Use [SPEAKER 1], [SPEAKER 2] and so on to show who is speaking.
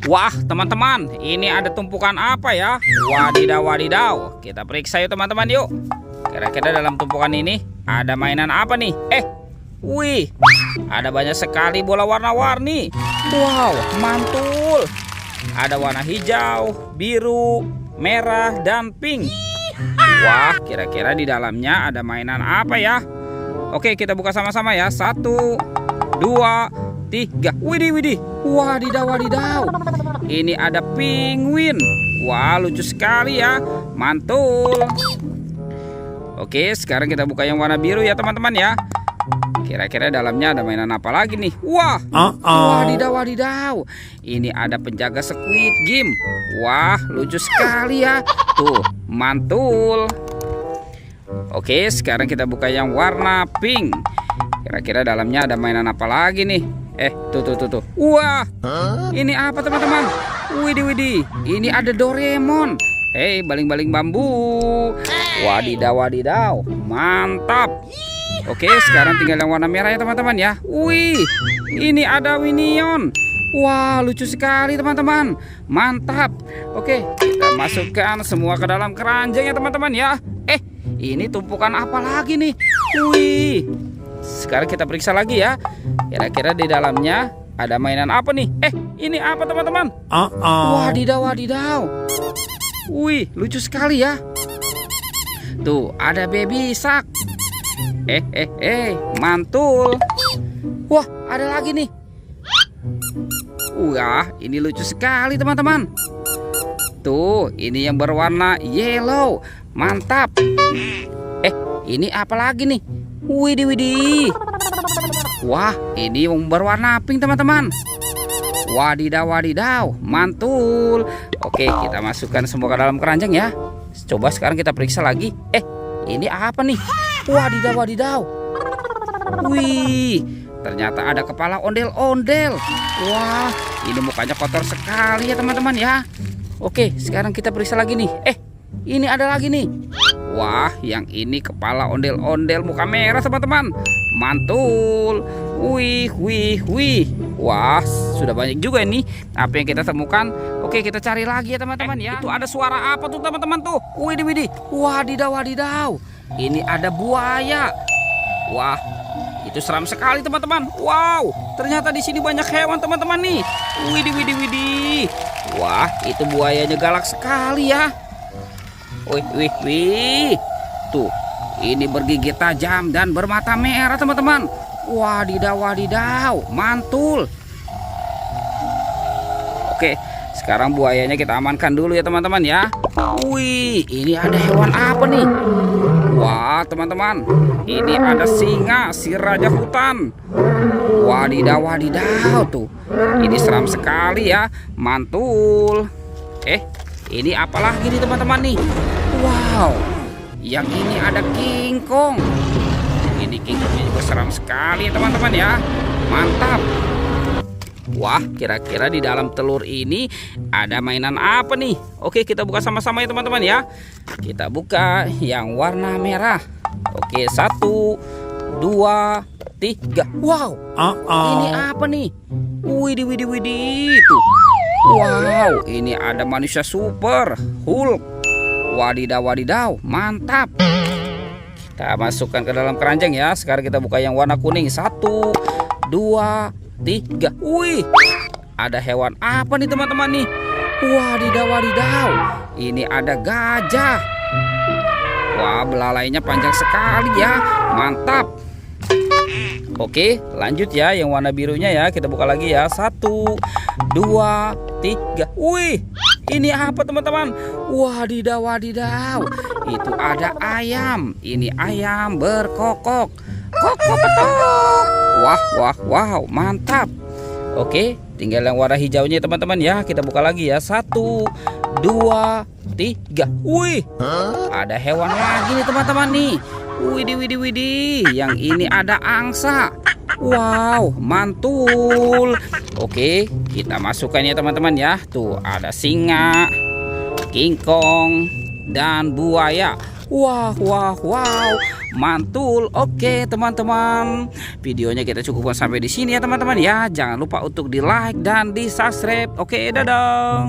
[SPEAKER 1] Wah, teman-teman, ini ada tumpukan apa ya? Wadidaw, wadidaw. Kita periksa yuk teman-teman yuk. Kira-kira dalam tumpukan ini ada mainan apa nih? Wih, ada banyak sekali bola warna-warni. Wow, mantul. Ada warna hijau, biru, merah, dan pink. Wah, kira-kira di dalamnya ada mainan apa ya? Oke, kita buka sama-sama ya. 1, 2, 3. Widih, widih. Wadidaw, wadidaw. Ini ada penguin. Wah, lucu sekali ya. Mantul. Oke, sekarang kita buka yang warna biru ya teman-teman ya. Kira-kira dalamnya ada mainan apa lagi nih? Wah, wadidaw, wadidaw. Ini ada penjaga Squid Game. Wah, lucu sekali ya. Tuh, mantul. Oke, sekarang kita buka yang warna pink. Kira-kira dalamnya ada mainan apa lagi nih? Tuh. Wah, ini apa teman-teman? Widih, widih. Ini ada Doraemon. Hei, baling-baling bambu. Wadidaw, wadidaw. Mantap. Oke, sekarang tinggal yang warna merah ya teman-teman ya. Wih, ini ada Minion. Wah, lucu sekali teman-teman. Mantap. Oke, kita masukkan semua ke dalam keranjang ya teman-teman ya. Ini tumpukan apa lagi nih? Wih. Sekarang kita periksa lagi ya. Kira-kira di dalamnya ada mainan apa nih? Ini apa teman-teman? Wadidaw, wadidaw. Wih, lucu sekali ya. Tuh, ada baby shark. Mantul. Wah, ada lagi nih. Wah, ini lucu sekali teman-teman. Tuh, ini yang berwarna yellow. Mantap. Ini apa lagi nih? Widih, widih. Wah, ini yang berwarna pink teman-teman. Wadidaw, wadidaw. Mantul. Oke, kita masukkan semua ke dalam keranjang ya. Coba sekarang kita periksa lagi. Ini apa nih? Wadidaw, wadidaw. Wih, ternyata ada kepala ondel-ondel. Wah, ini mukanya kotor sekali ya teman-teman ya. Oke, sekarang kita periksa lagi nih. Ini ada lagi nih. Wah, yang ini kepala ondel-ondel muka merah teman-teman. Mantul. Wih, wih, wih. Wah, sudah banyak juga ini apa yang kita temukan. Oke, kita cari lagi ya teman-teman ya. Itu ada suara apa tuh teman-teman tuh? Widih, widih. Wadidaw, wadidaw. Ini ada buaya. Wah, itu seram sekali teman-teman. Wow, ternyata di sini banyak hewan teman-teman nih. Widih, widih, widih. Wah, itu buayanya galak sekali ya. Wih, wih, wih. Tuh, ini bergigi tajam dan bermata merah teman-teman. Wadidaw, wadidaw. Mantul. Oke, sekarang buayanya kita amankan dulu ya teman-teman ya. Wih, ini ada hewan apa nih? Wah teman-teman, ini ada singa, si raja hutan. Wadidaw, wadidaw tuh. Ini seram sekali ya. Mantul. Ini apa lagi nih teman-teman nih? Wow, yang ini ada King Kong. Ini King Kongnya juga seram sekali ya teman-teman ya. Mantap. Wah, kira-kira di dalam telur ini ada mainan apa nih? Oke, kita buka sama-sama ya teman-teman ya. Kita buka yang warna merah. Oke, 1, 2, 3. Wow, ini apa nih? Widih, widih, widih. Tuh. Wow, ini ada manusia super Hulk. Wadidaw, wadidaw. Mantap. Kita masukkan ke dalam keranjang ya. Sekarang kita buka yang warna kuning. 1, 2, 3. Wih, ada hewan apa nih teman-teman nih? Wadidaw, wadidaw. Ini ada gajah. Wah, belalainya panjang sekali ya. Mantap. Oke, lanjut ya yang warna birunya ya. Kita buka lagi ya. 1, 2, 3. Wih, ini apa teman-teman? Wadidaw, wadidaw. Itu ada ayam. Ini ayam berkokok. Kokok petok. Wah, wah, wow, mantap. Oke, tinggal yang warna hijaunya teman-teman ya. Kita buka lagi ya. 1, 2, 3. Wih, ada hewan lagi nih teman-teman nih. Widih, widih, widih. Yang ini ada angsa. Wow, mantul. Oke, kita masukkan ya teman-teman ya. Tuh, ada singa, King Kong, dan buaya. Wah, wah, wow. mantul. Oke teman-teman, videonya kita cukupkan sampai di sini ya teman-teman ya. Jangan lupa untuk di like dan di subscribe. Oke, dadah.